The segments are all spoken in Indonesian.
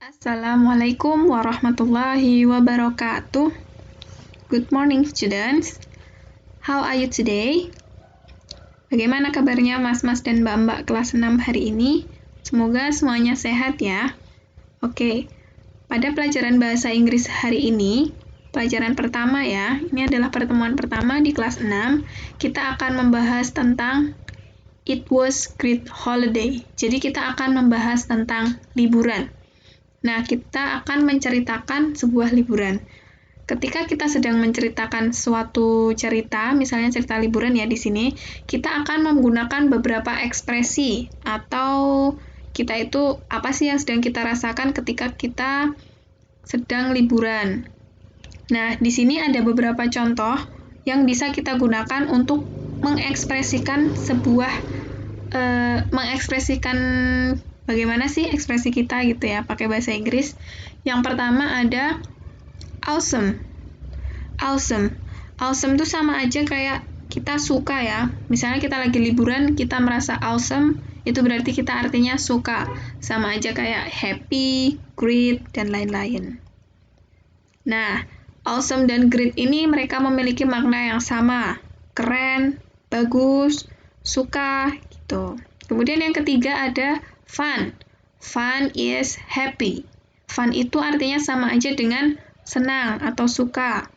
Assalamualaikum warahmatullahi wabarakatuh. Good morning, students. How are you today? Bagaimana kabarnya mas-mas dan mbak-mbak kelas 6 hari ini? Semoga semuanya sehat ya. Oke, pada pelajaran bahasa Inggris hari ini, pelajaran pertama ya, ini adalah pertemuan pertama di kelas 6, kita akan membahas tentang It was great holiday. Jadi kita akan membahas tentang liburan. Nah, kita akan menceritakan sebuah liburan. Ketika kita sedang menceritakan suatu cerita, misalnya cerita liburan ya di sini, kita akan menggunakan beberapa ekspresi atau kita itu apa sih yang sedang kita rasakan ketika kita sedang liburan. Nah, di sini ada beberapa contoh yang bisa kita gunakan untuk mengekspresikan bagaimana sih ekspresi kita gitu ya, pakai bahasa Inggris. Yang pertama ada awesome. Awesome. Awesome itu sama aja kayak kita suka ya. Misalnya kita lagi liburan, kita merasa awesome, itu berarti kita artinya suka. Sama aja kayak happy, great, dan lain-lain. Nah, awesome dan great ini mereka memiliki makna yang sama. Keren, bagus, suka, gitu. Kemudian yang ketiga ada fun. Fun is happy. Fun itu artinya sama aja dengan senang atau suka.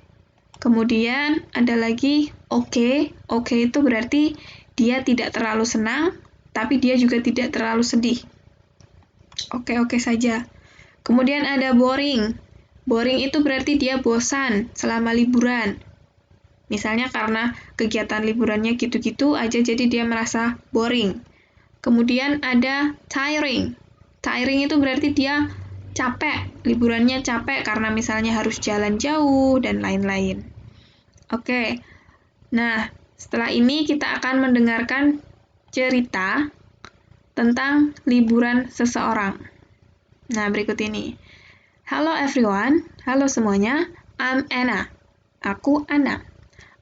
Kemudian ada lagi okay. Okay itu berarti dia tidak terlalu senang, tapi dia juga tidak terlalu sedih. Oke-oke saja. Kemudian ada boring. Boring itu berarti dia bosan selama liburan. Misalnya karena kegiatan liburannya gitu-gitu aja, jadi dia merasa boring. Kemudian ada tiring. Tiring itu berarti dia capek, liburannya capek karena misalnya harus jalan jauh dan lain-lain. Oke, nah setelah ini kita akan mendengarkan cerita tentang liburan seseorang. Nah, berikut ini. Hello everyone, halo semuanya, I'm Anna. Aku Anna.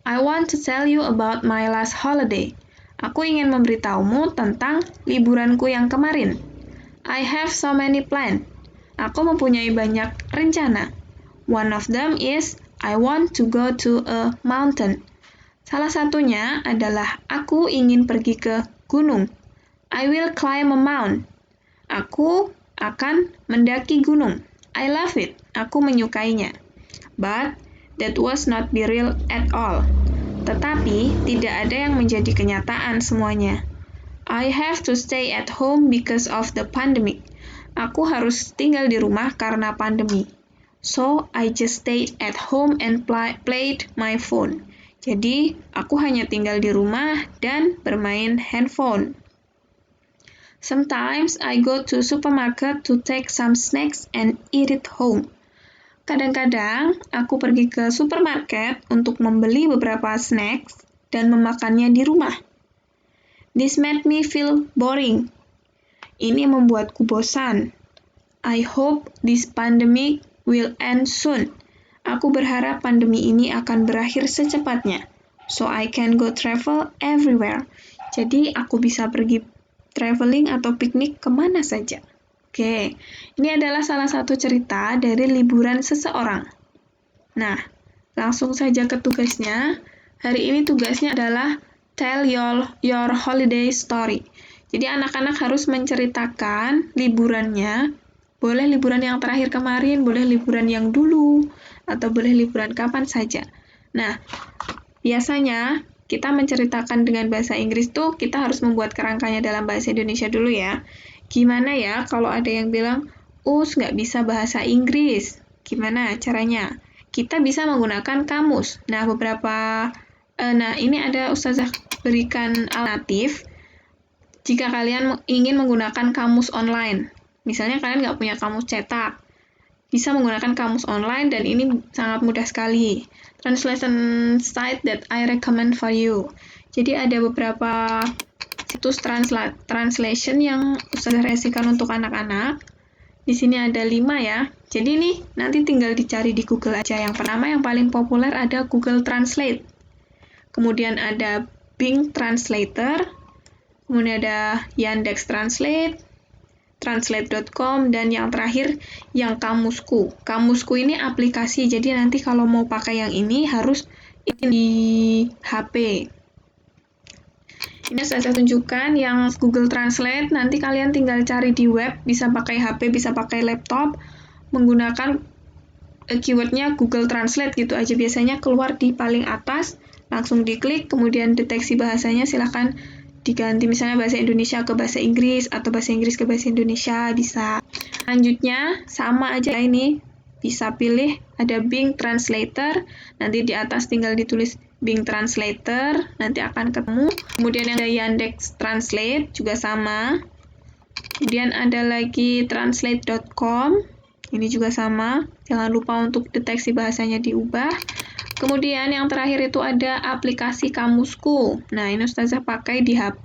I want to tell you about my last holiday. Aku ingin memberitahumu tentang liburanku yang kemarin. I have so many plans. Aku mempunyai banyak rencana. One of them is I want to go to a mountain. Salah satunya adalah aku ingin pergi ke gunung. I will climb a mountain. Aku akan mendaki gunung. I love it. Aku menyukainya. But that was not be real at all. Tetapi tidak ada yang menjadi kenyataan semuanya. I have to stay at home because of the pandemic. Aku harus tinggal di rumah karena pandemi. So, I just stayed at home and played my phone. Jadi, aku hanya tinggal di rumah dan bermain handphone. Sometimes I go to supermarket to take some snacks and eat it home. Kadang-kadang aku pergi ke supermarket untuk membeli beberapa snacks dan memakannya di rumah. This made me feel boring. Ini membuatku bosan. I hope this pandemic will end soon. Aku berharap pandemi ini akan berakhir secepatnya. So I can go travel everywhere. Jadi aku bisa pergi traveling atau piknik kemana saja. Oke, ini adalah salah satu cerita dari liburan seseorang. Nah, langsung saja ke tugasnya. Hari ini tugasnya adalah tell your holiday story. Jadi anak-anak harus menceritakan liburannya. Boleh liburan yang terakhir kemarin, boleh liburan yang dulu, atau boleh liburan kapan saja. Nah, biasanya kita menceritakan dengan bahasa Inggris tuh kita harus membuat kerangkanya dalam bahasa Indonesia dulu ya. Gimana ya kalau ada yang bilang, nggak bisa bahasa Inggris? Gimana caranya? Kita bisa menggunakan kamus. Nah, ini ada Ustazah berikan alternatif jika kalian ingin menggunakan kamus online. Misalnya kalian nggak punya kamus cetak, bisa menggunakan kamus online dan ini sangat mudah sekali. Translation site that I recommend for you. Jadi ada beberapa situs translation yang Ustazah rekomendasikan untuk anak-anak. Di sini ada 5 ya. Jadi ini nanti tinggal dicari di Google aja. Yang pertama yang paling populer ada Google Translate. Kemudian ada Bing Translator. Kemudian ada Yandex Translate. translate.com, dan yang terakhir yang Kamusku. Kamusku ini aplikasi, jadi nanti kalau mau pakai yang ini harus di HP. Ini saya tunjukkan yang Google Translate, nanti kalian tinggal cari di web, bisa pakai HP, bisa pakai laptop, menggunakan keywordnya Google Translate gitu aja, biasanya keluar di paling atas, langsung diklik, kemudian deteksi bahasanya silahkan diganti, misalnya bahasa Indonesia ke bahasa Inggris, atau bahasa Inggris ke bahasa Indonesia, bisa. Selanjutnya, sama aja ini, bisa pilih, ada Bing Translator, nanti di atas tinggal ditulis Bing Translator, nanti akan ketemu. Kemudian ada Yandex Translate, juga sama. Kemudian ada lagi translate.com, ini juga sama. Jangan lupa untuk deteksi bahasanya diubah. Kemudian yang terakhir itu ada aplikasi Kamusku. Nah, ini Ustazah pakai di HP.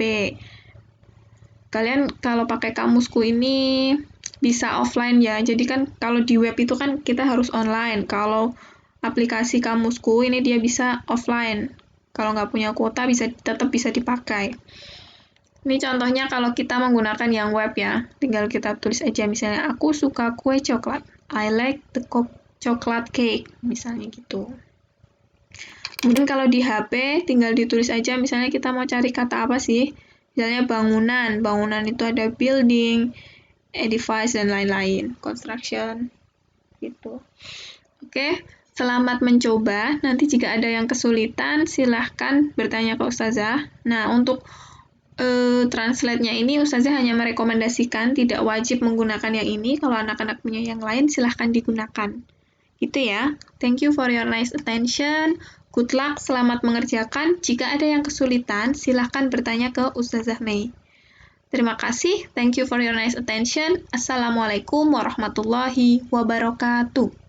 Kalian kalau pakai Kamusku ini bisa offline ya. Jadi kan kalau di web itu kan kita harus online. Kalau aplikasi Kamusku ini dia bisa offline. Kalau nggak punya kuota tetap bisa dipakai. Ini contohnya kalau kita menggunakan yang web ya. Tinggal kita tulis aja misalnya aku suka kue coklat. I like the chocolate cake. Misalnya gitu. Kemudian kalau di HP tinggal ditulis aja misalnya kita mau cari kata apa sih? Misalnya bangunan. Bangunan itu ada building, edifice, dan lain-lain. Construction. Gitu. Oke. Selamat mencoba. Nanti jika ada yang kesulitan, silahkan bertanya ke Ustazah. Nah, untuk translate-nya ini Ustazah hanya merekomendasikan, tidak wajib menggunakan yang ini. Kalau anak-anak punya yang lain, silahkan digunakan. Gitu ya. Thank you for your nice attention. Good luck, selamat mengerjakan. Jika ada yang kesulitan, silahkan bertanya ke Ustazah Mei. Terima kasih. Thank you for your nice attention. Assalamualaikum warahmatullahi wabarakatuh.